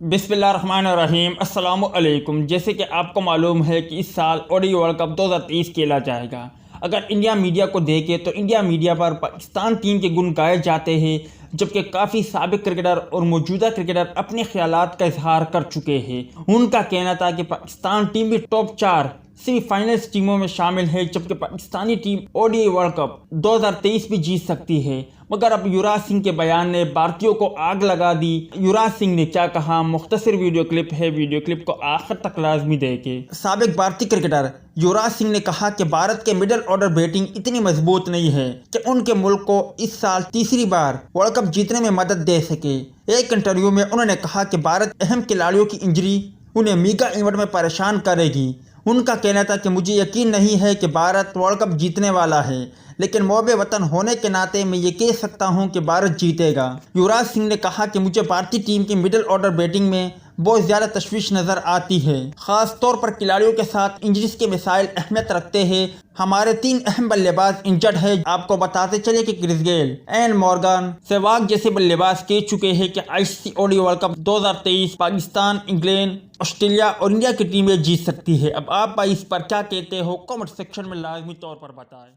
बिस्मिल्लाहिर्रहमानिर्रहीम अस्सलामु अलैकुम। जैसे कि आपको मालूम है कि इस साल ओडीआई वर्ल्ड कप 2023 खेला जाएगा। अगर इंडिया मीडिया को देखें तो इंडिया मीडिया पर पाकिस्तान टीम के गुण गाए जाते हैं, जबकि काफ़ी साबिक क्रिकेटर और मौजूदा क्रिकेटर अपने ख्यालात का इजहार कर चुके हैं। उनका कहना था कि पाकिस्तान टीम भी टॉप 4 सेमीफाइनल्स टीमों में शामिल है, जबकि Pakistani team ODI World Cup 2023 भी जीत सकती है। मगर अब युवराज सिंह के बयान ने भारतीयों को आग लगा दी। युवराज सिंह ने क्या कहा, मुख्तसर वीडियो क्लिप है, वीडियो क्लिप को आखिर तक लाजमी देखें। साबिक भारतीय क्रिकेटर युवराज सिंह ने कहा कि भारत के मिडिल ऑर्डर बैटिंग इतनी मजबूत नहीं है कि उनके मुल्क को इस साल तीसरी बार वर्ल्ड कप जीतने में मदद दे सके। एक इंटरव्यू में उन्होंने कहा कि भारत अहम खिलाड़ियों की इंजरी उन्हें मेगा इवेंट में परेशान करेगी। उनका कहना था कि मुझे यकीन नहीं है कि भारत वर्ल्ड कप जीतने वाला है, लेकिन मोहब्बे वतन होने के नाते मैं ये कह सकता हूं कि भारत जीतेगा। युवराज सिंह ने कहा कि मुझे भारतीय टीम की मिडिल ऑर्डर बैटिंग में बहुत ज़्यादा तशवीश नज़र आती है, ख़ास तौर पर खिलाड़ियों के साथ इंजरीज के मिसाइल अहमियत रखते हैं। हमारे 3 अहम बल्लेबाज इंजर्ड है। आपको बताते चले कि Chris Gayle, Eoin Morgan, Sehwag जैसे बल्लेबाज कह चुके हैं कि ICC ODI World Cup 2023 Pakistan, England, Australia और इंडिया की टीमें जीत सकती है। अब आप भाई इस पर क्या कहते हो, कमेंट सेक्शन में लाजमी तौर पर बताएं।